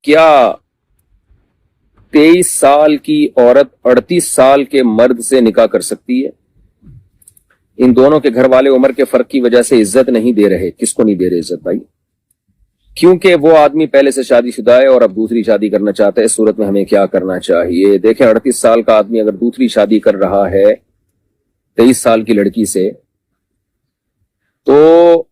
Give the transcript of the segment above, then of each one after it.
کیا 23 سال کی عورت 38 سال کے مرد سے نکاح کر سکتی ہے؟ ان دونوں کے گھر والے عمر کے فرق کی وجہ سے عزت نہیں دے رہے. کس کو نہیں دے رہے عزت بھائی؟ کیونکہ وہ آدمی پہلے سے شادی شدہ ہے اور اب دوسری شادی کرنا چاہتا ہے. اس صورت میں ہمیں کیا کرنا چاہیے؟ دیکھیں 38 سال کا آدمی اگر دوسری شادی کر رہا ہے 23 سال کی لڑکی سے، تو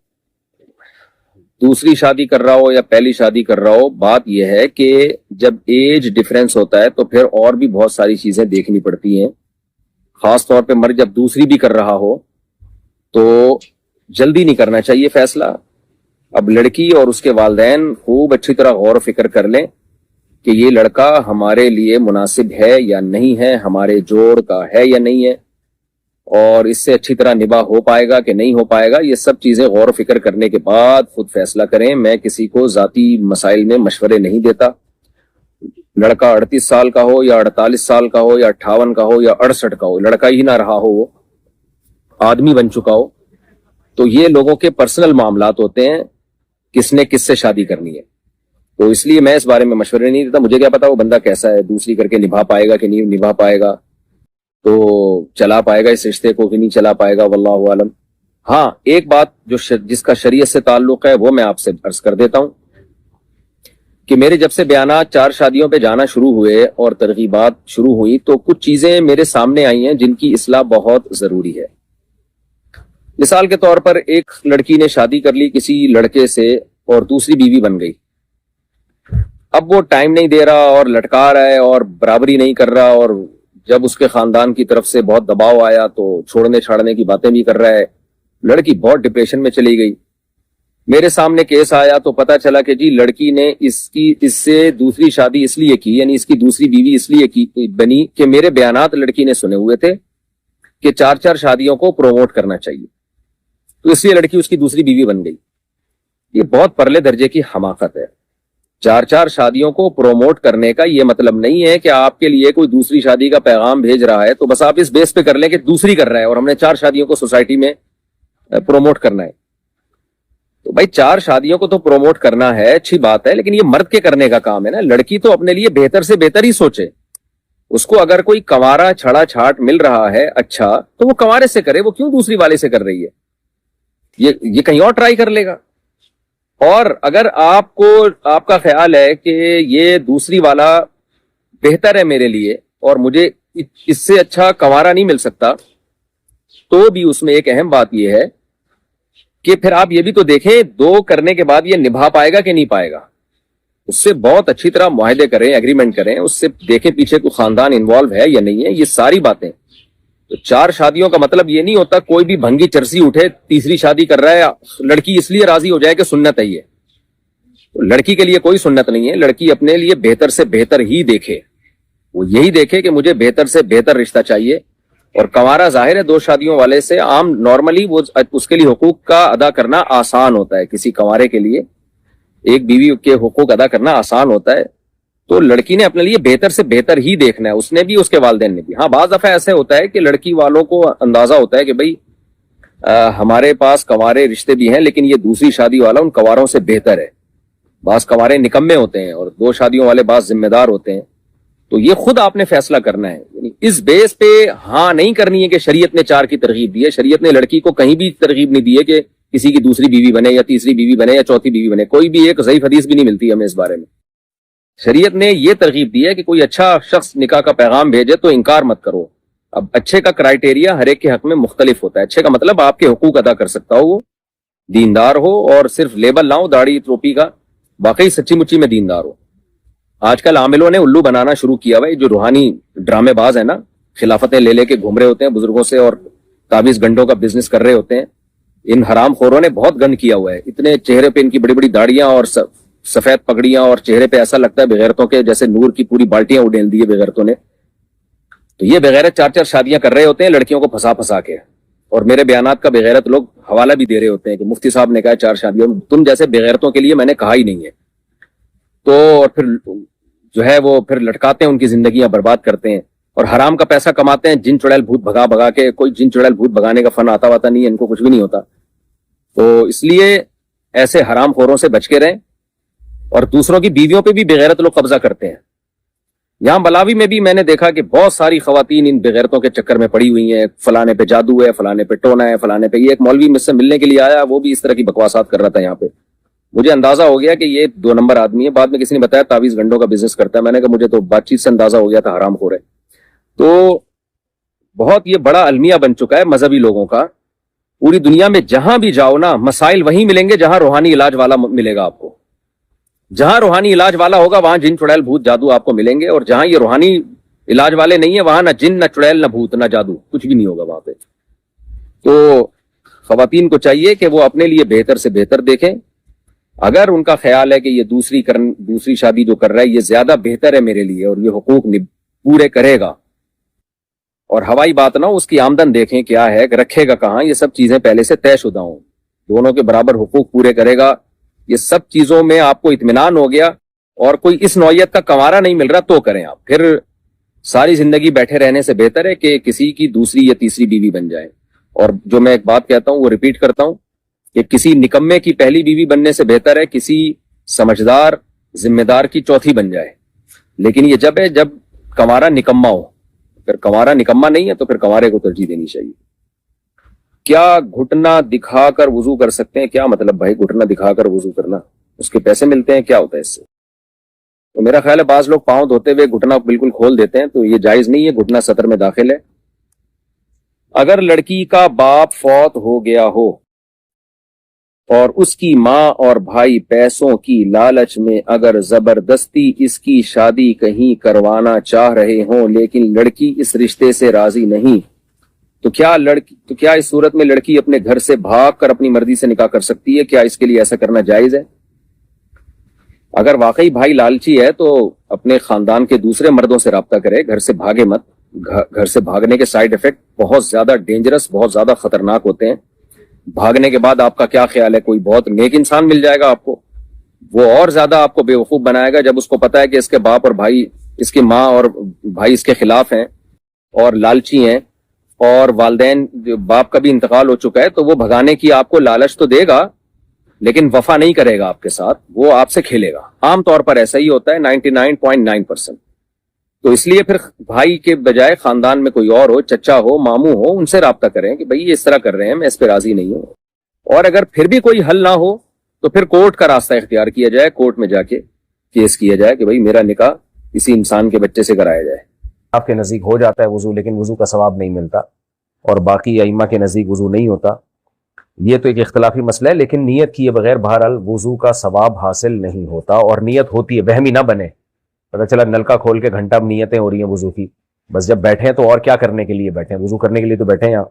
دوسری شادی کر رہا ہو یا پہلی شادی کر رہا ہو، بات یہ ہے کہ جب ایج ڈیفرنس ہوتا ہے تو پھر اور بھی بہت ساری چیزیں دیکھنی پڑتی ہیں. خاص طور پہ مرد جب دوسری بھی کر رہا ہو تو جلدی نہیں کرنا چاہیے فیصلہ. اب لڑکی اور اس کے والدین خوب اچھی طرح غور و فکر کر لیں کہ یہ لڑکا ہمارے لیے مناسب ہے یا نہیں ہے، ہمارے جوڑ کا ہے یا نہیں ہے، اور اس سے اچھی طرح نباہ ہو پائے گا کہ نہیں ہو پائے گا. یہ سب چیزیں غور و فکر کرنے کے بعد خود فیصلہ کریں. میں کسی کو ذاتی مسائل میں مشورے نہیں دیتا. لڑکا 38 سال کا ہو یا 48 سال کا ہو یا 58 کا ہو یا 68 کا ہو، لڑکا ہی نہ رہا ہو، وہ آدمی بن چکا ہو، تو یہ لوگوں کے پرسنل معاملات ہوتے ہیں کس نے کس سے شادی کرنی ہے. تو اس لیے میں اس بارے میں مشورے نہیں دیتا. مجھے کیا پتا وہ بندہ کیسا ہے، دوسری کر کے نبھا پائے گا کہ نہیں نبھا پائے گا، تو چلا پائے گا اس رشتے کو کہ نہیں چلا پائے گا، واللہ عالم. ہاں ایک بات جس کا شریعت سے تعلق ہے وہ میں آپ سے عرض کر دیتا ہوں کہ میرے جب سے بیانات 4 شادیوں پہ جانا شروع ہوئے اور ترغیبات شروع ہوئی تو کچھ چیزیں میرے سامنے آئی ہیں جن کی اصلاح بہت ضروری ہے. مثال کے طور پر ایک لڑکی نے شادی کر لی کسی لڑکے سے اور دوسری بیوی بن گئی. اب وہ ٹائم نہیں دے رہا اور لٹکا رہا ہے اور برابری نہیں کر رہا، اور جب اس کے خاندان کی طرف سے بہت دباؤ آیا تو چھوڑنے چھاڑنے کی باتیں بھی کر رہا ہے. لڑکی بہت ڈپریشن میں چلی گئی. میرے سامنے کیس آیا تو پتا چلا کہ جی لڑکی نے اس سے دوسری شادی اس لیے کی، یعنی اس کی دوسری بیوی اس لیے بنی کہ میرے بیانات لڑکی نے سنے ہوئے تھے کہ 4 شادیوں کو پروموٹ کرنا چاہیے، تو اس لیے لڑکی اس کی دوسری بیوی بن گئی. یہ بہت پرلے درجے کی حماقت ہے. 4 شادیوں کو پروموٹ کرنے کا یہ مطلب نہیں ہے کہ آپ کے لیے کوئی دوسری شادی کا پیغام بھیج رہا ہے تو بس آپ اس بیس پہ کر لیں کہ دوسری کر رہا ہے اور ہم نے 4 شادیوں کو سوسائٹی میں پروموٹ کرنا ہے. تو بھائی 4 شادیوں کو تو پروموٹ کرنا ہے، اچھی بات ہے، لیکن یہ مرد کے کرنے کا کام ہے نا. لڑکی تو اپنے لیے بہتر سے بہتر ہی سوچے. اس کو اگر کوئی کنوارا چھڑا چھاٹ مل رہا ہے اچھا تو وہ کنوارے سے کرے، وہ کیوں دوسری والے سے کر رہی ہے؟ یہ کہیں اور ٹرائی کر لے گا. اور اگر آپ کا خیال ہے کہ یہ دوسری والا بہتر ہے میرے لیے اور مجھے اس سے اچھا کنوارا نہیں مل سکتا، تو بھی اس میں ایک اہم بات یہ ہے کہ پھر آپ یہ بھی تو دیکھیں 2 کرنے کے بعد یہ نبھا پائے گا کہ نہیں پائے گا. اس سے بہت اچھی طرح معاہدے کریں، ایگریمنٹ کریں، اس سے دیکھیں پیچھے کوئی خاندان انوالو ہے یا نہیں ہے. یہ ساری باتیں. تو 4 شادیوں کا مطلب یہ نہیں ہوتا کوئی بھی بھنگی چرسی اٹھے تیسری شادی کر رہا ہے لڑکی اس لیے راضی ہو جائے کہ سنت ہے. یہ لڑکی کے لیے کوئی سنت نہیں ہے. لڑکی اپنے لیے بہتر سے بہتر ہی دیکھے، وہ یہی دیکھے کہ مجھے بہتر سے بہتر رشتہ چاہیے. اور کنوارا ظاہر ہے 2 شادیوں والے سے عام نارملی وہ اس کے لیے حقوق کا ادا کرنا آسان ہوتا ہے. کسی کنوارے کے لیے ایک بیوی کے حقوق ادا کرنا آسان ہوتا ہے. تو لڑکی نے اپنے لیے بہتر سے بہتر ہی دیکھنا ہے، اس نے بھی اس کے والدین نے بھی. ہاں بعض دفعہ ایسے ہوتا ہے کہ لڑکی والوں کو اندازہ ہوتا ہے کہ بھئی ہمارے پاس کنوارے رشتے بھی ہیں لیکن یہ دوسری شادی والا ان کنواروں سے بہتر ہے. بعض کنوارے نکمے ہوتے ہیں اور 2 شادیوں والے بعض ذمہ دار ہوتے ہیں. تو یہ خود آپ نے فیصلہ کرنا ہے. یعنی اس بیس پہ ہاں نہیں کرنی ہے کہ شریعت نے 4 کی ترغیب دی ہے. شریعت نے لڑکی کو کہیں بھی ترغیب نہیں دی ہے کہ کسی کی دوسری بیوی بنے یا تیسری بیوی بنے یا چوتھی بیوی بنے. کوئی بھی ایک ضعیف حدیث بھی نہیں ملتی ہمیں اس بارے میں. شریعت نے یہ ترغیب دی ہے کہ کوئی اچھا شخص نکاح کا پیغام بھیجے تو انکار مت کرو. اب اچھے کا کرائیٹیریا ہر ایک کے حق میں مختلف ہوتا ہے. اچھے کا مطلب آپ کے حقوق ادا کر سکتا ہو، وہ دیندار ہو اور صرف لیبل نہ ہو داڑھی ٹوپی کا، واقعی سچی مچی میں دیندار ہو. آج کل عاملوں نے الو بنانا شروع کیا بھائی، جو روحانی ڈرامے باز ہیں نا، خلافتیں لے کے گھوم رہے ہوتے ہیں بزرگوں سے اور تعویذ گنڈوں کا بزنس کر رہے ہوتے ہیں. ان حرام خوروں نے بہت گند کیا ہوا ہے. اتنے چہرے پہ ان کی بڑی بڑی داڑیاں اور سفید پگڑیاں اور چہرے پہ ایسا لگتا ہے بغیرتوں کے جیسے نور کی پوری بالٹیاں اڈیل دی ہے بغیرتوں نے. تو یہ بغیرت 4 شادیاں کر رہے ہوتے ہیں لڑکیوں کو پھنسا کے، اور میرے بیانات کا بغیرت لوگ حوالہ بھی دے رہے ہوتے ہیں کہ مفتی صاحب نے کہا 4 شادیوں. تم جیسے بغیرتوں کے لیے میں نے کہا ہی نہیں ہے. تو اور پھر جو ہے وہ پھر لٹکاتے ہیں، ان کی زندگیاں برباد کرتے ہیں اور حرام کا پیسہ کماتے ہیں. جن چڑیل بھوت بھگا کے، کوئی جن چڑیل بھوت بھگانے کا فن آتا نہیں ہے ان کو، کچھ بھی نہیں ہوتا. تو اس لیے ایسے حرام خوروں سے بچ کے رہیں اور دوسروں کی بیویوں پہ بھی بغیرت لوگ قبضہ کرتے ہیں. یہاں بلاوی میں بھی میں نے دیکھا کہ بہت ساری خواتین ان بغیرتوں کے چکر میں پڑی ہوئی ہیں. فلانے پہ جادو ہے، فلانے پہ ٹونا ہے، فلانے پہ. یہ ایک مولوی مجھ سے ملنے کے لیے آیا، وہ بھی اس طرح کی بکواسات کر رہا تھا. یہاں پہ مجھے اندازہ ہو گیا کہ یہ 2 نمبر آدمی ہے. بعد میں کسی نے بتایا تعویذ گنڈوں کا بزنس کرتا ہے. میں نے کہا مجھے تو بات چیت سے اندازہ ہو گیا تھا حرام خور ہے. تو بہت یہ بڑا المیہ بن چکا ہے مذہبی لوگوں کا. پوری دنیا میں جہاں بھی جاؤ نا، مسائل وہیں ملیں گے جہاں روحانی علاج والا ملے گا آپ کو. جہاں روحانی علاج والا ہوگا وہاں جن چڑیل بھوت جادو آپ کو ملیں گے، اور جہاں یہ روحانی علاج والے نہیں ہیں وہاں نہ جن، نہ چڑیل، نہ بھوت، نہ جادو، کچھ بھی نہیں ہوگا وہاں پہ. تو خواتین کو چاہیے کہ وہ اپنے لیے بہتر سے بہتر دیکھیں. اگر ان کا خیال ہے کہ یہ دوسری شادی جو کر رہا ہے یہ زیادہ بہتر ہے میرے لیے اور یہ حقوق پورے کرے گا، اور ہوائی بات نہ، اس کی آمدن دیکھیں کیا ہے، رکھے گا کہاں، یہ سب چیزیں پہلے سے طے شدہ ہوں، دونوں کے برابر حقوق پورے کرے گا، یہ سب چیزوں میں آپ کو اطمینان ہو گیا اور کوئی اس نوعیت کا کنوارا نہیں مل رہا تو کریں آپ. پھر ساری زندگی بیٹھے رہنے سے بہتر ہے کہ کسی کی دوسری یا تیسری بیوی بن جائے. اور جو میں ایک بات کہتا ہوں وہ ریپیٹ کرتا ہوں کہ کسی نکمے کی پہلی بیوی بننے سے بہتر ہے کسی سمجھدار ذمہ دار کی چوتھی بن جائے. لیکن یہ جب کنوارا نکما ہو. پھر کنوارا نکما نہیں ہے تو پھر کنوارے کو ترجیح دینی چاہیے. کیا گھٹنا دکھا کر وضو کر سکتے ہیں؟ کیا مطلب بھائی گھٹنا دکھا کر وضو کرنا؟ اس کے پیسے ملتے ہیں؟ کیا ہوتا ہے اس سے؟ تو میرا خیال ہے بعض لوگ پاؤں دھوتے ہوئے گھٹنا بالکل کھول دیتے ہیں، تو یہ جائز نہیں ہے، گھٹنا سطر میں داخل ہے. اگر لڑکی کا باپ فوت ہو گیا ہو اور اس کی ماں اور بھائی پیسوں کی لالچ میں اگر زبردستی اس کی شادی کہیں کروانا چاہ رہے ہوں لیکن لڑکی اس رشتے سے راضی نہیں، تو کیا اس صورت میں لڑکی اپنے گھر سے بھاگ کر اپنی مرضی سے نکاح کر سکتی ہے؟ کیا اس کے لیے ایسا کرنا جائز ہے؟ اگر واقعی بھائی لالچی ہے تو اپنے خاندان کے دوسرے مردوں سے رابطہ کرے، گھر سے بھاگے مت. گھر سے بھاگنے کے سائیڈ ایفیکٹ بہت زیادہ ڈینجرس، بہت زیادہ خطرناک ہوتے ہیں. بھاگنے کے بعد آپ کا کیا خیال ہے؟ کوئی بہت نیک انسان مل جائے گا آپ کو، وہ اور زیادہ آپ کو بیوقوف بنائے گا جب اس کو پتا ہے کہ اس کے باپ اور بھائی، اس کی ماں اور بھائی اس کے خلاف ہیں اور لالچی ہیں، اور والدین باپ کا بھی انتقال ہو چکا ہے. تو وہ بھگانے کی آپ کو لالچ تو دے گا لیکن وفا نہیں کرے گا آپ کے ساتھ، وہ آپ سے کھیلے گا. عام طور پر ایسا ہی ہوتا ہے 99.9%. تو اس لیے پھر بھائی کے بجائے خاندان میں کوئی اور ہو، چچا ہو، ماموں ہو، ان سے رابطہ کریں کہ بھئی یہ اس طرح کر رہے ہیں، میں اس پہ راضی نہیں ہوں. اور اگر پھر بھی کوئی حل نہ ہو تو پھر کورٹ کا راستہ اختیار کیا جائے، کورٹ میں جا کے کیس کیا جائے کہ بھئی میرا نکاح کسی انسان کے بچے سے کرایا جائے. آپ کے نزدیک ہو جاتا ہے وضو لیکن وضو کا ثواب نہیں ملتا، اور باقی ائمہ کے نزدیک وضو نہیں ہوتا. یہ تو ایک اختلافی مسئلہ ہے، لیکن نیت کیے بغیر بہرحال وضو کا ثواب حاصل نہیں ہوتا. اور نیت ہوتی ہے، وہمی نہ بنے. پتہ چلا نلکا کھول کے گھنٹہ نیتیں ہو رہی ہیں وضو کی، بس جب بیٹھے ہیں تو اور کیا کرنے کے لیے بیٹھے ہیں؟ وضو کرنے کے لیے تو بیٹھے ہیں یہاں.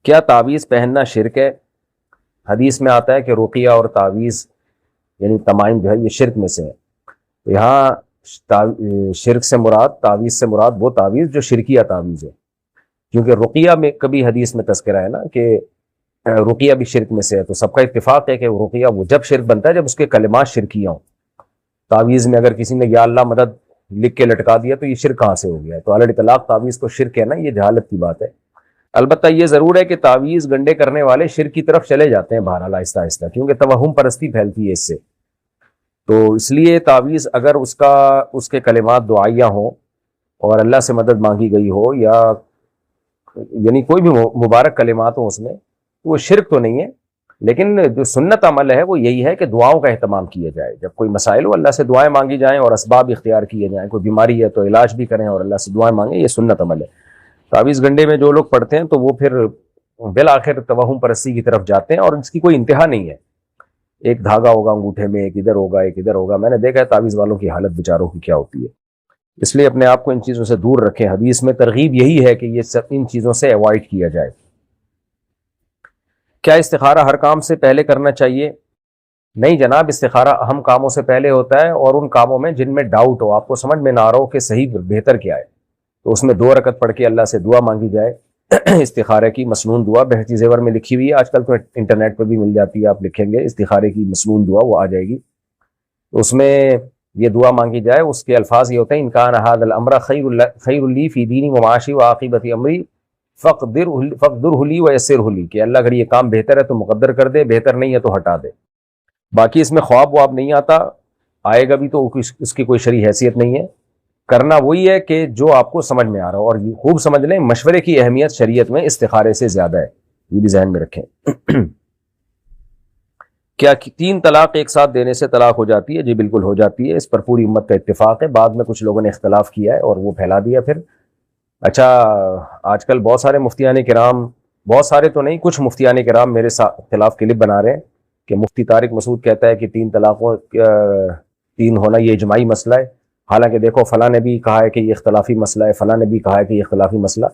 کیا تعویذ پہننا شرک ہے؟ حدیث میں آتا ہے کہ رقیہ اور تعویذ یعنی تمائم جو ہے یہ شرک میں سے ہے. یہاں شرک سے مراد، تعویذ سے مراد وہ تعویذ جو شرکیہ تعویذ ہے، کیونکہ رقیہ میں کبھی حدیث میں تذکرہ ہے نا کہ رقیہ بھی شرک میں سے ہے. تو سب کا اتفاق ہے کہ رقیہ وہ جب شرک بنتا ہے جب اس کے کلمات شرکیہ ہوں. تعویذ میں اگر کسی نے یا اللہ مدد لکھ کے لٹکا دیا تو یہ شرک کہاں سے ہو گیا؟ تو علی اطلاق تعویذ کو شرک ہے نا، یہ جہالت کی بات ہے. البتہ یہ ضرور ہے کہ تعویذ گنڈے کرنے والے شرک کی طرف چلے جاتے ہیں بہرحال آہستہ آہستہ، کیونکہ توہم پرستی پھیلتی ہے اس سے. تو اس لیے تعویذ اگر اس کے کلمات دعائیہ ہوں اور اللہ سے مدد مانگی گئی ہو، یا یعنی کوئی بھی مبارک کلمات ہوں اس میں، وہ شرک تو نہیں ہے. لیکن جو سنت عمل ہے وہ یہی ہے کہ دعاؤں کا اہتمام کیا جائے. جب کوئی مسائل ہو اللہ سے دعائیں مانگی جائیں اور اسباب اختیار کیے جائیں. کوئی بیماری ہے تو علاج بھی کریں اور اللہ سے دعائیں مانگیں، یہ سنت عمل ہے. تعویذ گنڈے میں جو لوگ پڑھتے ہیں تو وہ پھر بالآخر توہم پرستی کی طرف جاتے ہیں، اور اس کی کوئی انتہا نہیں ہے. ایک دھاگا ہوگا انگوٹھے میں، ایک ادھر ہوگا ایک ادھر ہوگا. میں نے دیکھا ہے تعویذ والوں کی حالت بیچاروں کی کیا ہوتی ہے. اس لیے اپنے آپ کو ان چیزوں سے دور رکھیں. حدیث میں ترغیب یہی ہے کہ یہ سب ان چیزوں سے ایوائڈ کیا جائے. کیا استخارہ ہر کام سے پہلے کرنا چاہیے؟ نہیں جناب، استخارہ اہم کاموں سے پہلے ہوتا ہے، اور ان کاموں میں جن میں ڈاؤٹ ہو، آپ کو سمجھ میں نہ آ رہا ہو کہ صحیح بہتر کیا ہے، تو اس میں 2 رکعت پڑھ کے اللہ سے دعا مانگی جائے. استخارے کی مسنون دعا بہتی زیور میں لکھی ہوئی ہے، آج کل تو انٹرنیٹ پہ بھی مل جاتی ہے، آپ لکھیں گے استخارے کی مسنون دعا وہ آ جائے گی. تو اس میں یہ دعا مانگی جائے. اس کے الفاظ یہ ہوتے ہیں: ان کان ھذا الامر خیر لی فی دینی و معاشی و عاقبت امری فقدرہ لی و یسرہ لی، کہ اللہ اگر یہ کام بہتر ہے تو مقدر کر دے، بہتر نہیں ہے تو ہٹا دے. باقی اس میں خواب واب نہیں آتا، آئے گا بھی تو اس کی کوئی شرعی حیثیت نہیں ہے. کرنا وہی ہے کہ جو آپ کو سمجھ میں آ رہا ہو، اور خوب سمجھ لیں مشورے کی اہمیت شریعت میں استخارے سے زیادہ ہے، یہ بھی ذہن میں رکھیں. کیا 3 طلاق ایک ساتھ دینے سے طلاق ہو جاتی ہے؟ جی بالکل ہو جاتی ہے، اس پر پوری امت کا اتفاق ہے. بعد میں کچھ لوگوں نے اختلاف کیا ہے اور وہ پھیلا دیا پھر. اچھا آج کل بہت سارے مفتیان کرام، بہت سارے تو نہیں، کچھ مفتیان کرام میرے ساتھ اختلاف کلپ بنا رہے ہیں کہ مفتی طارق مسعود کہتا ہے کہ 3 طلاقوں 3 ہونا یہ اجماعی مسئلہ ہے، حالانکہ دیکھو فلاں نے بھی کہا ہے کہ یہ اختلافی مسئلہ ہے، فلاں نے بھی کہا ہے کہ یہ اختلافی مسئلہ.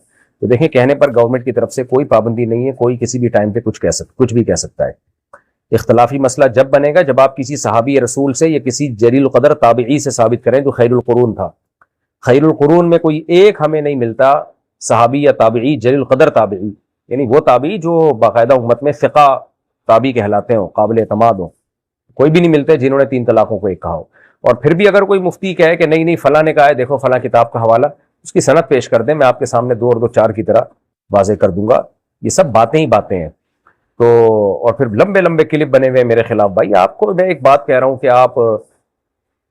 تو دیکھیں کہنے پر گورنمنٹ کی طرف سے کوئی پابندی نہیں ہے، کوئی کسی بھی ٹائم پہ کچھ بھی کہہ سکتا ہے. اختلافی مسئلہ جب بنے گا جب آپ کسی صحابی رسول سے یا کسی جلیل القدر تابعی سے ثابت کریں جو خیر القرون تھا. خیر القرون میں کوئی ایک ہمیں نہیں ملتا صحابی یا تابعی جلیل القدر تابعی، یعنی وہ تابعی جو باقاعدہ امت میں فقہ تابعی کہلاتے ہوں، قابل اعتماد ہوں. کوئی بھی نہیں ملتے جنہوں نے 3 طلاقوں کو ایک کہا ہو. اور پھر بھی اگر کوئی مفتی کہے کہ نہیں فلاں نے کہا ہے، دیکھو فلاں کتاب کا حوالہ، اس کی سند پیش کر دیں، میں آپ کے سامنے 2 اور 2 4 کی طرح واضح کر دوں گا. یہ سب باتیں ہی باتیں ہیں. تو اور پھر لمبے لمبے کلپ بنے ہوئے میرے خلاف. بھائی آپ کو میں ایک بات کہہ رہا ہوں کہ آپ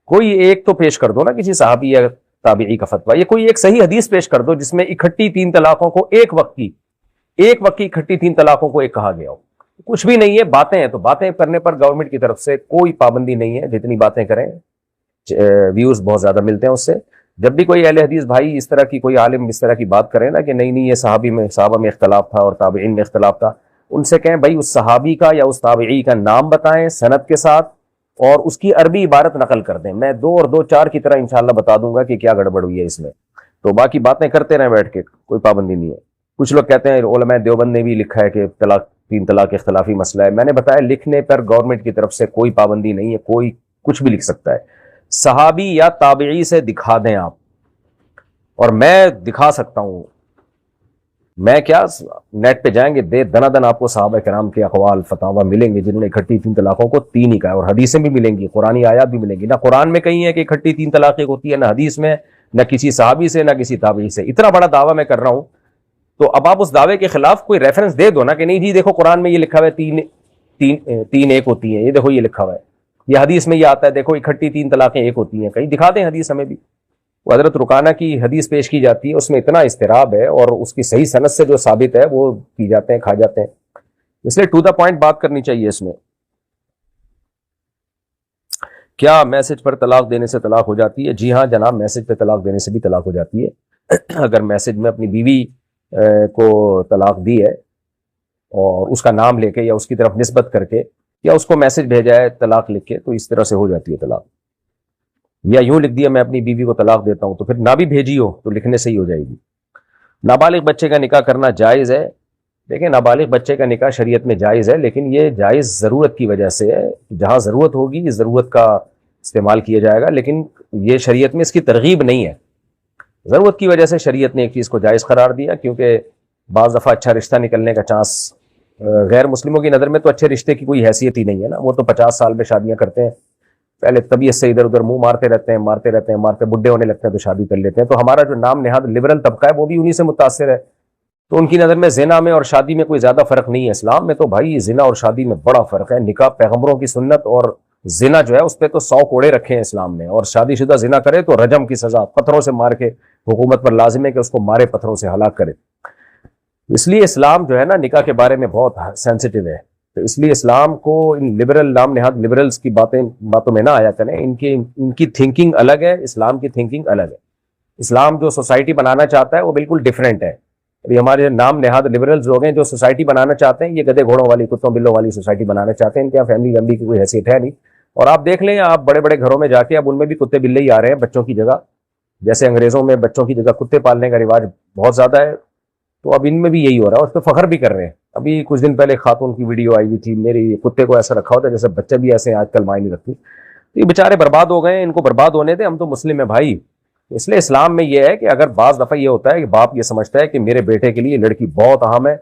کوئی ایک تو پیش کر دو نا کسی صحابی یا تابعی کا فتویٰ، یہ کوئی ایک صحیح حدیث پیش کر دو جس میں اکٹھی 3 طلاقوں کو ایک وقت کی اکٹھی 3 طلاقوں کو ایک کہا گیا ہو. کچھ بھی نہیں ہے، باتیں ہیں. تو باتیں کرنے پر گورنمنٹ کی طرف سے کوئی پابندی نہیں ہے، جتنی باتیں کریں ویوز بہت زیادہ ملتے ہیں اس سے. جب بھی کوئی اہل حدیث بھائی اس طرح کی، کوئی عالم اس طرح کی بات کرے نا کہ نہیں یہ صحابہ میں اختلاف تھا اور تابعین میں اختلاف تھا، ان سے کہیں بھائی اس صحابی کا یا اس تابعی کا نام بتائیں سند کے ساتھ اور اس کی عربی عبارت نقل کر دیں. میں 2 اور 2 4 کی طرح انشاءاللہ بتا دوں گا کہ کیا گڑبڑ ہوئی ہے اس میں. تو باقی باتیں کرتے رہیں بیٹھ کے، کوئی پابندی نہیں ہے. کچھ لوگ کہتے ہیں علماء دیوبند نے بھی لکھا ہے کہ 3 طلاق اختلافی مسئلہ ہے. میں نے بتایا لکھنے پر گورنمنٹ کی طرف سے کوئی پابندی نہیں ہے، کوئی کچھ بھی لکھ سکتا ہے. صحابی یا تابعی سے دکھا دیں آپ، اور میں دکھا سکتا ہوں. میں کیا نیٹ پہ جائیں گے دن آپ کو صحابہ کرام کے اقوال فتاوی ملیں گے جنہوں نے اکٹھی 3 طلاقوں کو 3 ہی کہا ہے، اور حدیثیں بھی ملیں گی، قرآنی آیات بھی ملیں گی. نہ قرآن میں کہیں ہے کہ اکٹھی 3 طلاقیں ہوتی ہے، نہ حدیث میں، نہ کسی صحابی سے، نہ کسی تابعی سے. اتنا بڑا دعویٰ میں کر رہا ہوں تو اب آپ اس دعوے کے خلاف کوئی ریفرنس دے دو نا کہ نہیں جی دیکھو قرآن میں یہ لکھا ہوا ہے 3 ایک ہوتی ہیں، یہ دیکھو یہ لکھا ہوا ہے، یہ حدیث میں یہ آتا ہے دیکھو اکٹھی 3 طلاقیں ایک ہوتی ہیں. کہیں دکھا دیں حدیث ہمیں بھی. وہ حضرت رکانہ کی حدیث پیش کی جاتی ہے، اس میں اتنا اضطراب ہے اور اس کی صحیح سند سے جو ثابت ہے وہ پی جاتے ہیں، کھا جاتے ہیں. اس لیے ٹو دا پوائنٹ بات کرنی چاہیے اس میں. کیا میسج پر طلاق دینے سے طلاق ہو جاتی ہے؟ جی ہاں جناب، میسج پہ طلاق دینے سے بھی طلاق ہو جاتی ہے. اگر میسج میں اپنی بیوی کو طلاق دی ہے اور اس کا نام لے کے یا اس کی طرف نسبت کر کے یا اس کو میسج بھیجا ہے طلاق لکھ کے، تو اس طرح سے ہو جاتی ہے طلاق. یا یوں لکھ دیا میں اپنی بیوی کو طلاق دیتا ہوں، تو پھر نہ بھی بھیجی ہو تو لکھنے سے ہی ہو جائے گی. نابالغ بچے کا نکاح کرنا جائز ہے؟ دیکھیں نابالغ بچے کا نکاح شریعت میں جائز ہے، لیکن یہ جائز ضرورت کی وجہ سے ہے. جہاں ضرورت ہوگی ضرورت کا استعمال کیا جائے گا، لیکن یہ شریعت میں اس کی ترغیب نہیں ہے. ضرورت کی وجہ سے شریعت نے ایک چیز کو جائز قرار دیا، کیونکہ بعض دفعہ اچھا رشتہ نکلنے کا چانس غیر مسلموں کی نظر میں تو اچھے رشتے کی کوئی حیثیت ہی نہیں ہے نا. وہ تو 50 سال میں شادیاں کرتے ہیں، پہلے طبیعت سے ادھر ادھر منہ مارتے رہتے ہیں بڈھے ہونے لگتے ہیں تو شادی کر لیتے ہیں. تو ہمارا جو نام نہاد لبرل طبقہ ہے وہ بھی انہی سے متاثر ہے. تو ان کی نظر میں زنا میں اور شادی میں کوئی زیادہ فرق نہیں ہے. اسلام میں تو بھائی زنا اور شادی میں بڑا فرق ہے. نکاح پیغمبروں کی سنت، اور زنا جو ہے اس پہ تو 100 کوڑے رکھے ہیں اسلام نے. اور شادی شدہ زنا کرے تو رجم کی سزا، پتھروں سے مار کے، حکومت پر لازم ہے کہ اس کو مارے پتھروں سے ہلاک کرے. اس لیے اسلام جو ہے نا نکاح کے بارے میں بہت سینسٹیو ہے. تو اس لیے اسلام کو ان لبرل نام نہاد لبرلز کی باتوں میں نہ آیا کریں. ان کی تھنکنگ الگ ہے، اسلام کی تھنکنگ الگ ہے. اسلام جو سوسائٹی بنانا چاہتا ہے وہ بالکل ڈیفرنٹ ہے. ابھی ہمارے نام نہاد لبرلز لوگ ہیں جو سوسائٹی بنانا چاہتے ہیں، یہ گدے گھوڑوں والی کتوں بلوں والی سوسائٹی بنانا چاہتے ہیں. ان کے یہاں فیملی کی کوئی حیثیت ہے نہیں. اور آپ دیکھ لیں آپ بڑے بڑے گھروں میں جا کے اب ان میں بھی کتے بلے ہی آ رہے ہیں بچوں کی جگہ. جیسے انگریزوں میں بچوں کی جگہ کتے پالنے کا رواج بہت زیادہ ہے، تو اب ان میں بھی یہی ہو رہا ہے. اس پہ فخر بھی کر رہے ہیں. ابھی کچھ دن پہلے خاتون کی ویڈیو آئی ہوئی تھی، میری کتے کو ایسا رکھا ہوتا ہے جیسے بچے بھی ایسے آج کل مائیں نہیں رکھتی. تو یہ بیچارے برباد ہو گئے ہیں، ان کو برباد ہونے دیں، ہم تو مسلم ہیں بھائی. اس لیے اسلام میں یہ ہے کہ اگر بعض دفعہ یہ ہوتا ہے کہ باپ یہ سمجھتا ہے کہ میرے بیٹے کے لیے لڑکی بہت اہم ہے،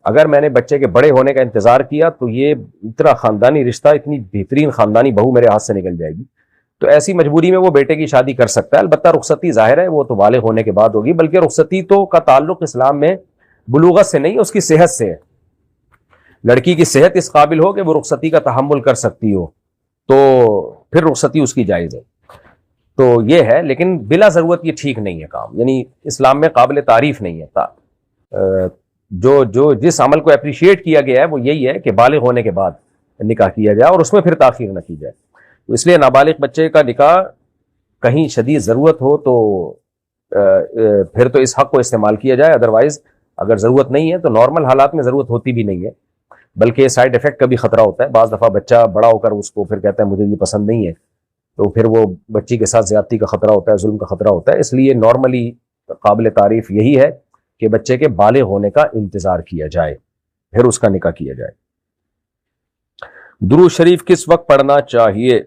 اگر میں نے بچے کے بڑے ہونے کا انتظار کیا تو یہ اتنا خاندانی رشتہ، اتنی بہترین خاندانی بہو میرے ہاتھ سے نکل جائے گی. تو ایسی مجبوری میں وہ بیٹے کی شادی کر سکتا ہے. البتہ رخصتی ظاہر ہے وہ تو بالغ ہونے کے بعد ہوگی، بلکہ رخصتی تو کا تعلق اسلام میں بلوغت سے نہیں، اس کی صحت سے ہے. لڑکی کی صحت اس قابل ہو کہ وہ رخصتی کا تحمل کر سکتی ہو، تو پھر رخصتی اس کی جائز ہے. تو یہ ہے، لیکن بلا ضرورت یہ ٹھیک نہیں ہے کام، یعنی اسلام میں قابل تعریف نہیں ہے. جو جس عمل کو اپریشیٹ کیا گیا ہے وہ یہی ہے کہ بالغ ہونے کے بعد نکاح کیا جائے اور اس میں پھر تاخیر نہ کی جائے. تو اس لیے نابالغ بچے کا نکاح کہیں شدید ضرورت ہو تو پھر تو اس حق کو استعمال کیا جائے، ادروائز اگر ضرورت نہیں ہے تو نارمل حالات میں ضرورت ہوتی بھی نہیں ہے، بلکہ سائیڈ افیکٹ کا بھی خطرہ ہوتا ہے. بعض دفعہ بچہ بڑا ہو کر اس کو پھر کہتا ہے مجھے یہ پسند نہیں ہے، تو پھر وہ بچی کے ساتھ زیادتی کا خطرہ ہوتا ہے، ظلم کا خطرہ ہوتا ہے. اس لیے نارملی قابل تعریف یہی ہے کہ بچے کے بالغ ہونے کا انتظار کیا جائے، پھر اس کا نکاح کیا جائے. درود شریف کس وقت پڑھنا چاہیے؟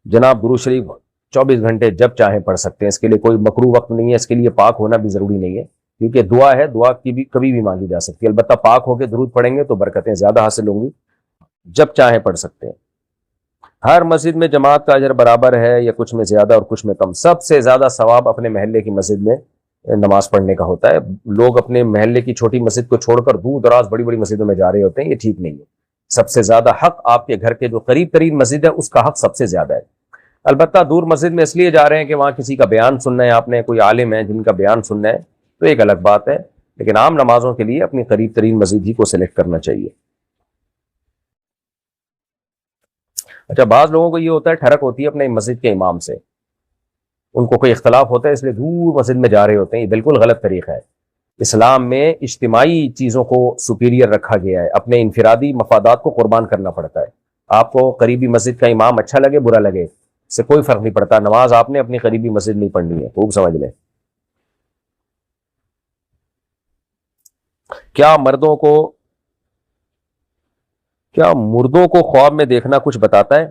جناب درود شریف 24 گھنٹے جب چاہیں پڑھ سکتے ہیں، اس کے لیے کوئی مکروہ وقت نہیں ہے، اس کے لیے پاک ہونا بھی ضروری نہیں ہے، کیونکہ دعا ہے، دعا کی بھی کبھی بھی مانگی جا سکتی ہے. البتہ پاک ہو کے درود پڑھیں گے تو برکتیں زیادہ حاصل ہوں گی. جب چاہیں پڑھ سکتے ہیں. ہر مسجد میں جماعت کا اجر برابر ہے یا کچھ میں زیادہ اور کچھ میں کم؟ سب سے زیادہ ثواب اپنے محلے کی مسجد میں نماز پڑھنے کا ہوتا ہے. لوگ اپنے محلے کی چھوٹی مسجد کو چھوڑ کر دور دراز بڑی بڑی مسجدوں میں جا رہے ہوتے ہیں، یہ ٹھیک نہیں ہے. سب سے زیادہ حق آپ کے گھر کے جو قریب ترین مسجد ہے اس کا حق سب سے زیادہ ہے. البتہ دور مسجد میں اس لیے جا رہے ہیں کہ وہاں کسی کا بیان سننا ہے، آپ نے کوئی عالم ہے جن کا بیان سننا ہے تو ایک الگ بات ہے، لیکن عام نمازوں کے لیے اپنی قریب ترین مسجد ہی کو سلیکٹ کرنا چاہیے. اچھا، بعض لوگوں کو یہ ہوتا ہے ٹھڑک ہوتی ہے اپنے مسجد کے امام سے، ان کو کوئی اختلاف ہوتا ہے اس لیے دور مسجد میں جا رہے ہوتے ہیں. یہ بالکل غلط طریقہ ہے. اسلام میں اجتماعی چیزوں کو سپیریئر رکھا گیا ہے، اپنے انفرادی مفادات کو قربان کرنا پڑتا ہے. آپ کو قریبی مسجد کا امام اچھا لگے برا لگے اس سے کوئی فرق نہیں پڑتا، نماز آپ نے اپنی قریبی مسجد نہیں پڑھنی ہے. خوب سمجھ لیں. کیا مردوں کو خواب میں دیکھنا کچھ بتاتا ہے؟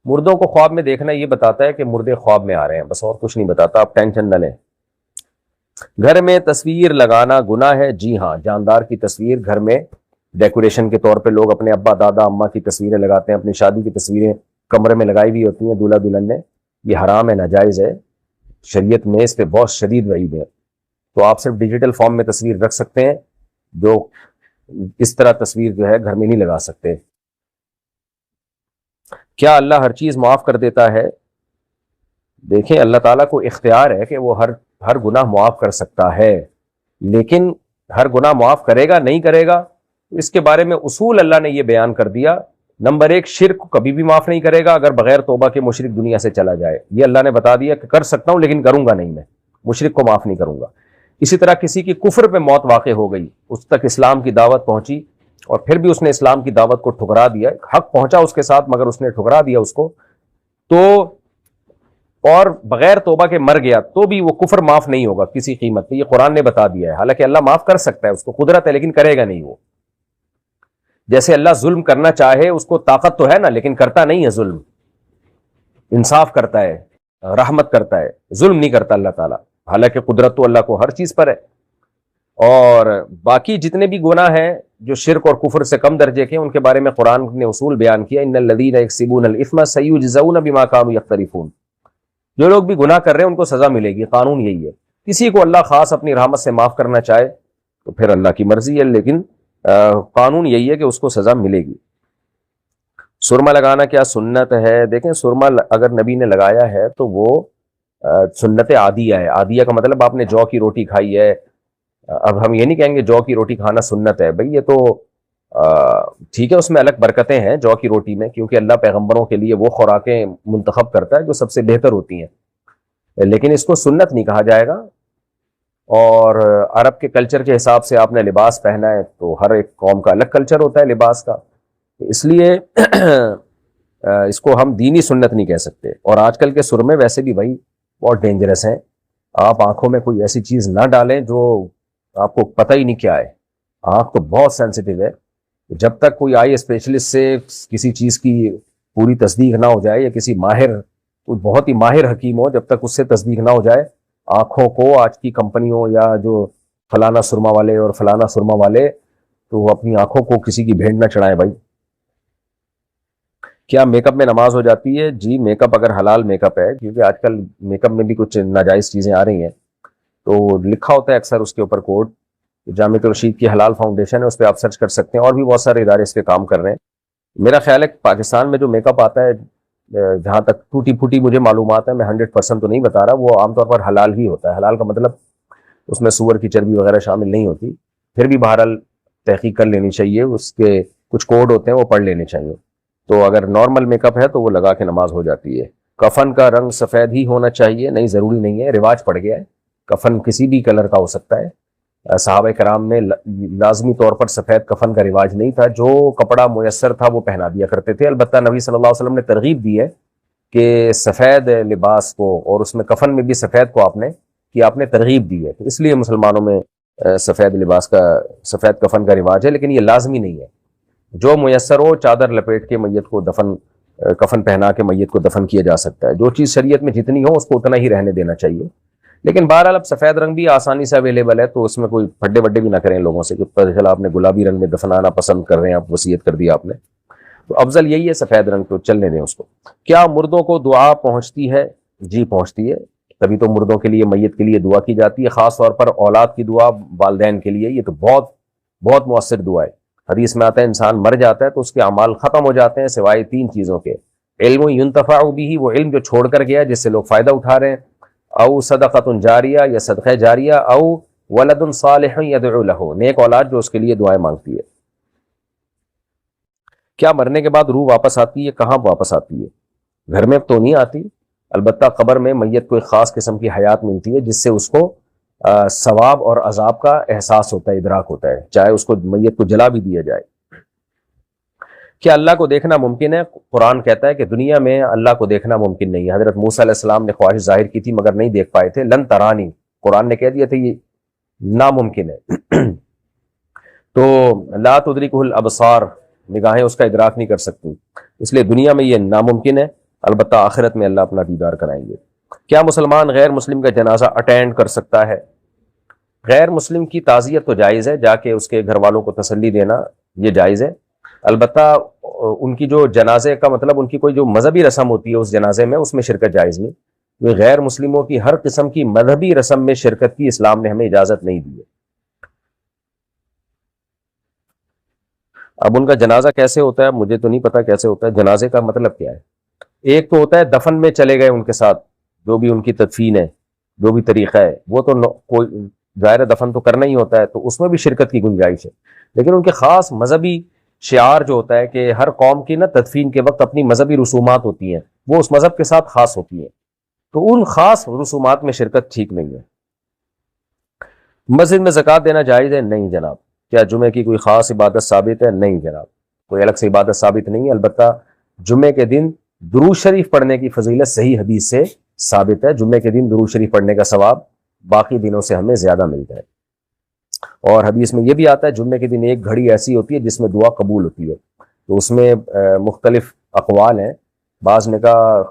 مردوں کو خواب میں دیکھنا یہ بتاتا ہے کہ مردے خواب میں آ رہے ہیں، بس اور کچھ نہیں بتاتا. آپ ٹینشن نہ لیں. گھر میں تصویر لگانا گناہ ہے؟ جی ہاں، جاندار کی تصویر گھر میں ڈیکوریشن کے طور پہ لوگ اپنے ابا دادا اماں کی تصویریں لگاتے ہیں، اپنی شادی کی تصویریں کمرے میں لگائی ہوئی ہوتی ہیں دولہا دلہن نے. یہ حرام ہے، ناجائز ہے. شریعت میں اس پہ بہت شدید وعید ہے. تو آپ صرف ڈیجیٹل فارم میں تصویر رکھ سکتے ہیں، جو اس طرح تصویر جو ہے گھر میں نہیں لگا سکتے. کیا اللہ ہر چیز معاف کر دیتا ہے؟ دیکھیں، اللہ تعالیٰ کو اختیار ہے کہ وہ ہر گناہ معاف کر سکتا ہے، لیکن ہر گناہ معاف کرے گا نہیں کرے گا اس کے بارے میں اصول اللہ نے یہ بیان کر دیا. نمبر 1، شرک کو کبھی بھی معاف نہیں کرے گا اگر بغیر توبہ کے مشرک دنیا سے چلا جائے. یہ اللہ نے بتا دیا کہ کر سکتا ہوں لیکن کروں گا نہیں، میں مشرک کو معاف نہیں کروں گا. اسی طرح کسی کی کفر پہ موت واقع ہو گئی، اس تک اسلام کی دعوت پہنچی اور پھر بھی اس نے اسلام کی دعوت کو ٹھکرا دیا، حق پہنچا اس کے ساتھ مگر اس نے ٹھکرا دیا اس کو، تو اور بغیر توبہ کے مر گیا تو بھی وہ کفر معاف نہیں ہوگا کسی قیمت پہ. یہ قرآن نے بتا دیا ہے. حالانکہ اللہ معاف کر سکتا ہے، اس کو قدرت ہے، لیکن کرے گا نہیں. وہ جیسے اللہ ظلم کرنا چاہے اس کو طاقت تو ہے نا، لیکن کرتا نہیں ہے ظلم. انصاف کرتا ہے، رحمت کرتا ہے، ظلم نہیں کرتا اللہ تعالیٰ. حالانکہ قدرت تو اللہ کو ہر چیز پر ہے. اور باقی جتنے بھی گناہ ہیں جو شرک اور کفر سے کم درجے کے، ان کے بارے میں قرآن نے اصول بیان کیا. ان الذین یکسبون الاثم سیجزون بما کانوا یقترفون. جو لوگ بھی گناہ کر رہے ہیں ان کو سزا ملے گی. قانون یہی ہے. کسی کو اللہ خاص اپنی رحمت سے معاف کرنا چاہے تو پھر اللہ کی مرضی ہے، لیکن قانون یہی ہے کہ اس کو سزا ملے گی. سرما لگانا کیا سنت ہے؟ دیکھیں، سرما اگر نبی نے لگایا ہے تو وہ سنت عادیہ ہے. عادیہ کا مطلب آپ نے جو کی روٹی کھائی ہے. اب ہم یہ نہیں کہیں گے جو کی روٹی کھانا سنت ہے. بھئی یہ تو ٹھیک ہے، اس میں الگ برکتیں ہیں جو کی روٹی میں، کیونکہ اللہ پیغمبروں کے لیے وہ خوراکیں منتخب کرتا ہے جو سب سے بہتر ہوتی ہیں، لیکن اس کو سنت نہیں کہا جائے گا. اور عرب کے کلچر کے حساب سے آپ نے لباس پہنا ہے تو ہر ایک قوم کا الگ کلچر ہوتا ہے لباس کا، اس لیے اس کو ہم دینی سنت نہیں کہہ سکتے. اور آج کل کے سرمے ویسے بھی بھائی بہت ڈینجرس ہیں. آپ آنکھوں میں کوئی ایسی چیز نہ ڈالیں جو آپ کو پتہ ہی نہیں کیا ہے. آنکھ تو بہت سینسیٹیو ہے. جب تک کوئی آئی اسپیشلسٹ سے کسی چیز کی پوری تصدیق نہ ہو جائے یا کسی ماہر، کوئی بہت ہی ماہر حکیم ہو، جب تک اس سے تصدیق نہ ہو جائے، آنکھوں کو آج کی کمپنیوں یا جو فلانا سرما والے اور فلانا سرما والے، تو وہ اپنی آنکھوں کو کسی کی بھیڑ نہ چڑھائیں بھائی. کیا میک اپ میں نماز ہو جاتی ہے؟ جی، میک اپ اگر حلال میک اپ ہے، کیونکہ آج کل میک اپ میں بھی کچھ ناجائز چیزیں آ رہی ہیں، تو لکھا ہوتا ہے اکثر اس کے اوپر کوڈ. جامع الرشید کی حلال فاؤنڈیشن ہے، اس پہ آپ سرچ کر سکتے ہیں، اور بھی بہت سارے ادارے اس پہ کام کر رہے ہیں. میرا خیال ہے پاکستان میں جو میک اپ آتا ہے، جہاں تک ٹوٹی پھوٹی مجھے معلومات ہے، میں 100% تو نہیں بتا رہا، وہ عام طور پر حلال ہی ہوتا ہے. حلال کا مطلب اس میں سور کی چربی وغیرہ شامل نہیں ہوتی. پھر بھی بہرحال تحقیق کر لینی چاہیے، اس کے کچھ کوڈ ہوتے ہیں وہ پڑھ لینے چاہیے. تو اگر نارمل میک اپ ہے تو وہ لگا کے نماز ہو جاتی ہے. کفن کا رنگ سفید ہی ہونا چاہیے؟ نہیں، ضروری نہیں ہے، رواج پڑ گیا ہے. کفن کسی بھی کلر کا ہو سکتا ہے. صحابہ کرام میں لازمی طور پر سفید کفن کا رواج نہیں تھا، جو کپڑا میسر تھا وہ پہنا دیا کرتے تھے. البتہ نبی صلی اللہ علیہ وسلم نے ترغیب دی ہے کہ سفید لباس کو، اور اس میں کفن میں بھی سفید کو آپ نے ترغیب دی ہے. تو اس لیے مسلمانوں میں سفید لباس کا، سفید کفن کا رواج ہے، لیکن یہ لازمی نہیں ہے. جو میسر ہو، چادر لپیٹ کے میت کو کفن پہنا کے میت کو دفن کیا جا سکتا ہے. جو چیز شریعت میں جتنی ہو اس کو اتنا ہی رہنے دینا چاہیے. لیکن بہرحال اب سفید رنگ بھی آسانی سے اویلیبل ہے، تو اس میں کوئی پھڈے وڈے بھی نہ کریں لوگوں سے کہ پتہ چلا آپ نے گلابی رنگ میں دفنانا پسند کر رہے ہیں، آپ وصیت کر دیا آپ نے. تو افضل یہی ہے سفید رنگ، تو چلنے دیں اس کو. کیا مردوں کو دعا پہنچتی ہے؟ جی پہنچتی ہے. تبھی تو مردوں کے لیے، میت کے لیے دعا کی جاتی ہے، خاص طور پر اولاد کی دعا والدین کے لیے. یہ تو بہت بہت مؤثر دعا ہے. حدیث میں آتا ہے انسان مر جاتا ہے تو اس کے اعمال ختم ہو جاتے ہیں سوائے 3 چیزوں کے: علم ینتفع به، وہ علم جو چھوڑ کر گیا جس سے لوگ فائدہ اٹھا رہے ہیں، او صدقۃ جاریہ، یا صدقہ جاریہ، او ولد صالح یدعو له، نیک اولاد جو اس کے لیے دعائیں مانگتی ہے. کیا مرنے کے بعد روح واپس آتی ہے؟ کہاں واپس آتی ہے؟ گھر میں تو نہیں آتی، البتہ قبر میں میت کو ایک خاص قسم کی حیات ملتی ہے جس سے اس کو ثواب اور عذاب کا احساس ہوتا ہے، ادراک ہوتا ہے، چاہے اس کو میت کو جلا بھی دیا جائے. کیا اللہ کو دیکھنا ممکن ہے؟ قرآن کہتا ہے کہ دنیا میں اللہ کو دیکھنا ممکن نہیں ہے. حضرت موسیٰ علیہ السلام نے خواہش ظاہر کی تھی مگر نہیں دیکھ پائے تھے. لن ترانی، قرآن نے کہہ دیا تھا یہ ناممکن ہے. تو لا تدرکہ الابصار، نگاہیں اس کا ادراک نہیں کر سکتی، اس لیے دنیا میں یہ ناممکن ہے. البتہ آخرت میں اللہ اپنا دیدار کرائیں گے. کیا مسلمان غیر مسلم کا جنازہ اٹینڈ کر سکتا ہے؟ غیر مسلم کی تعزیت تو جائز ہے، جا کے اس کے گھر والوں کو تسلی دینا یہ جائز ہے. البتہ ان کی جو جنازے کا مطلب ان کی کوئی جو مذہبی رسم ہوتی ہے اس جنازے میں، اس میں شرکت جائز نہیں. وہ غیر مسلموں کی ہر قسم کی مذہبی رسم میں شرکت کی اسلام نے ہمیں اجازت نہیں دی ہے. اب ان کا جنازہ کیسے ہوتا ہے مجھے تو نہیں پتا کیسے ہوتا ہے. جنازے کا مطلب کیا ہے؟ ایک تو ہوتا ہے دفن میں چلے گئے ان کے ساتھ، جو بھی ان کی تدفین ہے، جو بھی طریقہ ہے، وہ تو کوئی ظاہر دفن تو کرنا ہی ہوتا ہے، تو اس میں بھی شرکت کی گنجائش ہے. لیکن ان کے خاص مذہبی شعار جو ہوتا ہے کہ ہر قوم کی نا تدفین کے وقت اپنی مذہبی رسومات ہوتی ہیں، وہ اس مذہب کے ساتھ خاص ہوتی ہیں، تو ان خاص رسومات میں شرکت ٹھیک نہیں ہے. مسجد میں زکوٰۃ دینا جائز ہے؟ نہیں جناب. کیا جمعے کی کوئی خاص عبادت ثابت ہے؟ نہیں جناب، کوئی الگ سے عبادت ثابت نہیں ہے. البتہ جمعے کے دن درود شریف پڑھنے کی فضیلت صحیح حدیث سے ثابت ہے. جمعے کے دن درود شریف پڑھنے کا ثواب باقی دنوں سے ہمیں زیادہ ملتا ہے. اور حدیث میں یہ بھی آتا ہے جمعے کے دن ایک گھڑی ایسی ہوتی ہے جس میں دعا قبول ہوتی ہے. تو اس میں مختلف اقوال ہیں. بعض نے کہا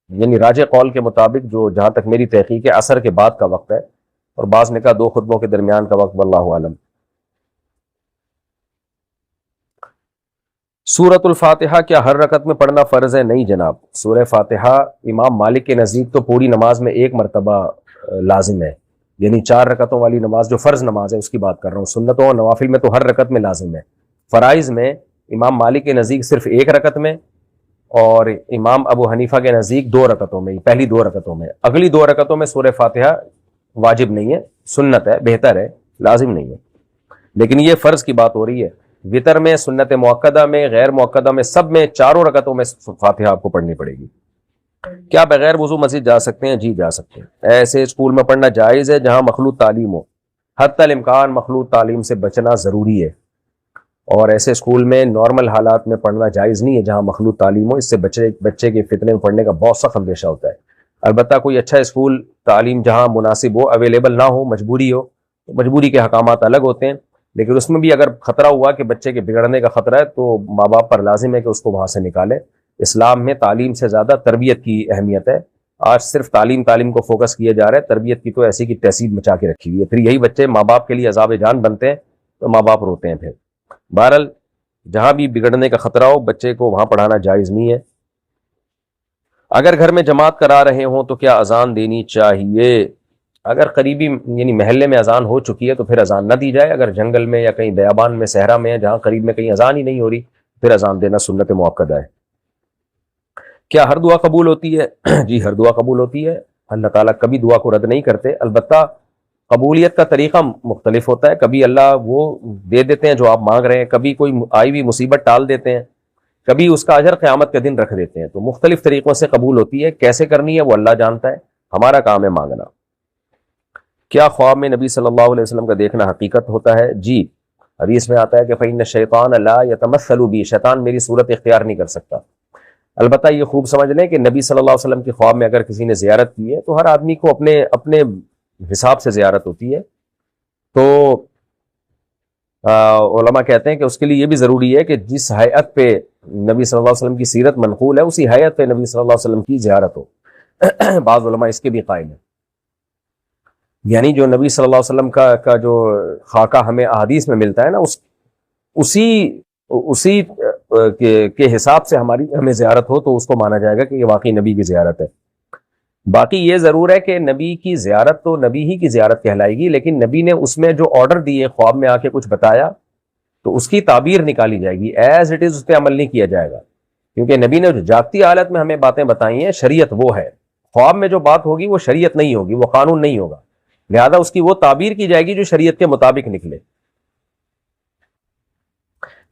یعنی راجح قول کے مطابق جو جہاں تک میری تحقیق ہے عصر کے بعد کا وقت ہے، اور بعض نے کہا 2 خطبوں کے درمیان کا وقت، واللہ عالم. سورۃ الفاتحہ کیا ہر رکعت میں پڑھنا فرض ہے؟ نہیں جناب. سورہ فاتحہ امام مالک کے نزدیک تو پوری نماز میں 1 مرتبہ لازم ہے، یعنی 4 رکعتوں والی نماز جو فرض نماز ہے اس کی بات کر رہا ہوں. سنتوں اور نوافل میں تو ہر رکعت میں لازم ہے. فرائض میں امام مالک کے نزدیک صرف 1 رکعت میں، اور امام ابو حنیفہ کے نزدیک 2 رکعتوں میں، پہلی 2 رکعتوں میں. اگلی 2 رکعتوں میں سورہ فاتحہ واجب نہیں ہے، سنت ہے، بہتر ہے، لازم نہیں ہے. لیکن یہ فرض کی بات ہو رہی ہے. وطر میں، سنت موقدہ میں، غیر موقدہ میں، سب میں 4 رکعتوں میں فاتحہ آپ کو پڑھنی پڑے گی. کیا بغیر وضو مسجد جا سکتے ہیں؟ جی جا سکتے ہیں. ایسے اسکول میں پڑھنا جائز ہے جہاں مخلوط تعلیم ہو. حتی الامکان مخلوط تعلیم سے بچنا ضروری ہے، اور ایسے اسکول میں نارمل حالات میں پڑھنا جائز نہیں ہے جہاں مخلوط تعلیم ہو. اس سے بچے کے فتنے میں پڑھنے کا بہت سخت اندیشہ ہوتا ہے. البتہ کوئی اچھا اسکول تعلیم جہاں مناسب ہو، اویلیبل نہ ہو، مجبوری ہو، تو مجبوری کے حکامات الگ ہوتے ہیں. لیکن اس میں بھی اگر خطرہ ہوا کہ بچے کے بگڑنے کا خطرہ ہے تو ماں باپ پر لازم ہے کہ اس کو وہاں سے نکالیں. اسلام میں تعلیم سے زیادہ تربیت کی اہمیت ہے. آج صرف تعلیم کو فوکس کیا جا رہا ہے، تربیت کی تو ایسی کی تحصیل مچا کے رکھی ہوئی ہے. پھر یہی بچے ماں باپ کے لیے عذاب جان بنتے ہیں تو ماں باپ روتے ہیں. پھر بہرحال جہاں بھی بگڑنے کا خطرہ ہو بچے کو وہاں پڑھانا جائز نہیں ہے. اگر گھر میں جماعت کرا رہے ہوں تو کیا اذان دینی چاہیے؟ اگر قریبی یعنی محلے میں اذان ہو چکی ہے تو پھر اذان نہ دی جائے. اگر جنگل میں یا کہیں بیابان میں، صحرا میں، جہاں قریب میں کہیں اذان ہی نہیں ہو رہی پھر اذان دینا سنت مؤکدہ ہے۔ کیا ہر دعا قبول ہوتی ہے؟ جی ہر دعا قبول ہوتی ہے، اللہ تعالیٰ کبھی دعا کو رد نہیں کرتے، البتہ قبولیت کا طریقہ مختلف ہوتا ہے، کبھی اللہ وہ دے دیتے ہیں جو آپ مانگ رہے ہیں، کبھی کوئی آئی ہوئی مصیبت ٹال دیتے ہیں، کبھی اس کا اجر قیامت کے دن رکھ دیتے ہیں، تو مختلف طریقوں سے قبول ہوتی ہے، کیسے کرنی ہے وہ اللہ جانتا ہے، ہمارا کام ہے مانگنا۔ کیا خواب میں نبی صلی اللہ علیہ وسلم کا دیکھنا حقیقت ہوتا ہے؟ جی حدیث میں آتا ہے کہ فإن الشیطان لا یتمثل بی، شیطان میری صورت اختیار نہیں کر سکتا۔ البتہ یہ خوب سمجھ لیں کہ نبی صلی اللہ علیہ وسلم کے خواب میں اگر کسی نے زیارت کی ہے تو ہر آدمی کو اپنے اپنے حساب سے زیارت ہوتی ہے، تو علماء کہتے ہیں کہ اس کے لیے یہ بھی ضروری ہے کہ جس ہیئت پہ نبی صلی اللہ علیہ وسلم کی سیرت منقول ہے اسی ہیئت پہ نبی صلی اللہ علیہ وسلم کی زیارت ہو۔ بعض علماء اس کے بھی قائل ہیں، یعنی جو نبی صلی اللہ علیہ وسلم کا جو خاکہ ہمیں احادیث میں ملتا ہے نا، اسی کے حساب سے ہمیں زیارت ہو تو اس کو مانا جائے گا کہ یہ واقعی نبی کی زیارت ہے۔ باقی یہ ضرور ہے کہ نبی کی زیارت تو نبی ہی کی زیارت کہلائے گی، لیکن نبی نے اس میں جو آرڈر دیے، خواب میں آ کے کچھ بتایا، تو اس کی تعبیر نکالی جائے گی، ایز اٹ از اس پہ عمل نہیں کیا جائے گا، کیونکہ نبی نے جو جاگتی حالت میں ہمیں باتیں بتائی ہیں شریعت وہ ہے، خواب میں جو بات ہوگی وہ شریعت نہیں ہوگی، وہ قانون نہیں ہوگا، لہذا اس کی وہ تعبیر کی جائے گی جو شریعت کے مطابق نکلے۔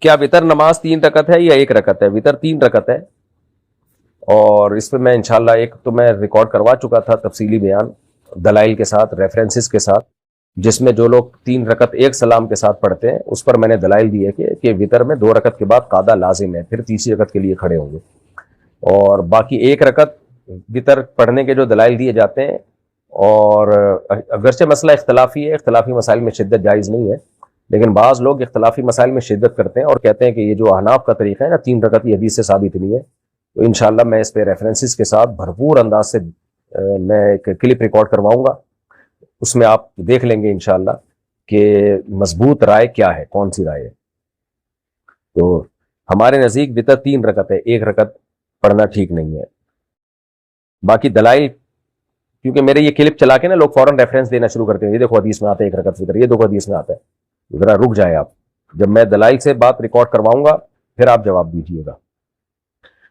کیا وتر نماز 3 رکعت ہے یا 1 رکعت ہے؟ وتر 3 رکعت ہے، اور اس پہ میں انشاءاللہ ایک تو میں ریکارڈ کروا چکا تھا تفصیلی بیان دلائل کے ساتھ، ریفرنسز کے ساتھ، جس میں جو لوگ 3 رکعت 1 سلام کے ساتھ پڑھتے ہیں اس پر میں نے دلائل دی ہے کہ وتر میں 2 رکعت کے بعد قعدہ لازم ہے، پھر تیسری رکعت کے لیے کھڑے ہوں گے، اور باقی 1 رکعت وتر پڑھنے کے جو دلائل دیے جاتے ہیں، اور اگرچہ مسئلہ اختلافی ہے، اختلافی مسائل میں شدت جائز نہیں ہے، لیکن بعض لوگ اختلافی مسائل میں شدت کرتے ہیں اور کہتے ہیں کہ یہ جو احناف کا طریقہ ہے نا 3 رکعت، یہ حدیث سے ثابت نہیں ہے، تو انشاءاللہ میں اس پہ ریفرنسز کے ساتھ بھرپور انداز سے میں ایک کلپ ریکارڈ کرواؤں گا، اس میں آپ دیکھ لیں گے انشاءاللہ کہ مضبوط رائے کیا ہے، کون سی رائے ہے۔ تو ہمارے نزدیک وتر 3 رکعت ہے، 1 رکعت پڑھنا ٹھیک نہیں ہے۔ باقی دلائل، کیونکہ میرے یہ کلپ چلا کے نا لوگ فوراً ریفرنس دینا شروع کرتے ہیں، یہ دیکھو حدیث میں آتا ہے 1 رکعت وتر، یہ دیکھو حدیث میں آتا ہے، ذرا رک جائیں آپ، جب میں دلائل سے بات ریکارڈ کرواؤں گا پھر آپ جواب دیجیے گا۔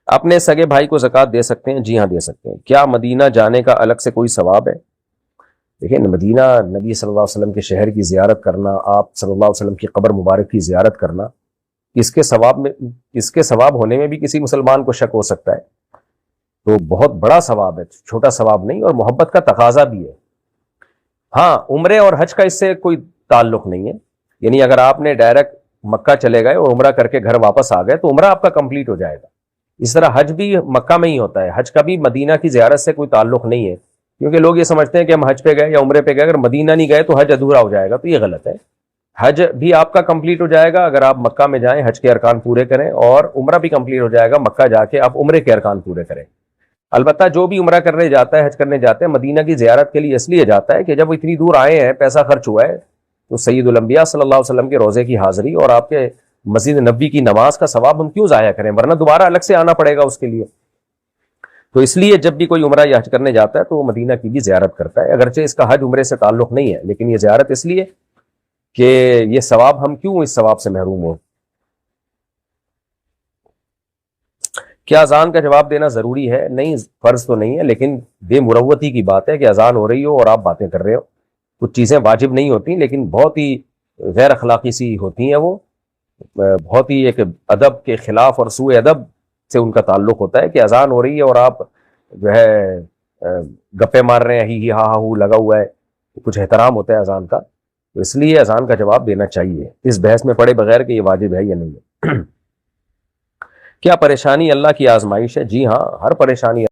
اپنے سگے بھائی کو زکوٰۃ دے سکتے ہیں؟ جی ہاں دے سکتے ہیں۔ کیا مدینہ جانے کا الگ سے کوئی ثواب ہے؟ دیکھیں مدینہ نبی صلی اللہ علیہ وسلم کے شہر کی زیارت کرنا، آپ صلی اللہ علیہ وسلم کی قبر مبارک کی زیارت کرنا، اس کے ثواب ہونے میں بھی کسی مسلمان کو شک ہو سکتا ہے، تو بہت بڑا ثواب ہے، چھوٹا ثواب نہیں، اور محبت کا تقاضا بھی ہے۔ ہاں عمرے اور حج کا اس سے کوئی تعلق نہیں ہے، یعنی اگر آپ نے ڈائریکٹ مکہ چلے گئے اور عمرہ کر کے گھر واپس آ گئے تو عمرہ آپ کا کمپلیٹ ہو جائے گا، اس طرح حج بھی مکہ میں ہی ہوتا ہے، حج کا بھی مدینہ کی زیارت سے کوئی تعلق نہیں ہے، کیونکہ لوگ یہ سمجھتے ہیں کہ ہم حج پہ گئے یا عمرے پہ گئے، اگر مدینہ نہیں گئے تو حج ادھورا ہو جائے گا، تو یہ غلط ہے، حج بھی آپ کا کمپلیٹ ہو جائے گا اگر آپ مکہ میں جائیں، حج کے ارکان پورے کریں، اور عمرہ بھی کمپلیٹ ہو جائے گا مکہ جا کے آپ عمرے کے ارکان پورے کریں۔ البتہ جو بھی عمرہ کرنے جاتا ہے، حج کرنے جاتے ہیں، مدینہ کی زیارت کے لیے اس لیے جاتا ہے کہ جب اتنی دور آئے ہیں، پیسہ خرچ ہوا ہے، تو سید الانبیاء صلی اللہ علیہ وسلم کے روضے کی حاضری اور آپ کے مسجد نبوی کی نماز کا ثواب ہم کیوں ضائع کریں، ورنہ دوبارہ الگ سے آنا پڑے گا اس کے لیے۔ تو اس لیے جب بھی کوئی عمرہ یا حج کرنے جاتا ہے تو وہ مدینہ کی بھی زیارت کرتا ہے، اگرچہ اس کا حج عمرے سے تعلق نہیں ہے، لیکن یہ زیارت اس لیے کہ یہ ثواب، ہم کیوں اس ثواب سے محروم ہوں۔ کیا اذان کا جواب دینا ضروری ہے؟ نہیں، فرض تو نہیں ہے، لیکن بے مروتی کی بات ہے کہ اذان ہو رہی ہو اور آپ باتیں کر رہے ہو، کچھ چیزیں واجب نہیں ہوتی لیکن بہت ہی غیر اخلاقی سی ہوتی ہیں، وہ بہت ہی ایک ادب کے خلاف اور سوء ادب سے ان کا تعلق ہوتا ہے کہ اذان ہو رہی ہے اور آپ جو ہے گپے مار رہے ہیں، ہی ہا ہا ہو لگا ہوا ہے، کچھ احترام ہوتا ہے اذان کا، تو اس لیے اذان کا جواب دینا چاہیے اس بحث میں پڑے بغیر کہ یہ واجب ہے یا نہیں ہے۔ کیا پریشانی اللہ کی آزمائش ہے؟ جی ہاں، ہر پریشانی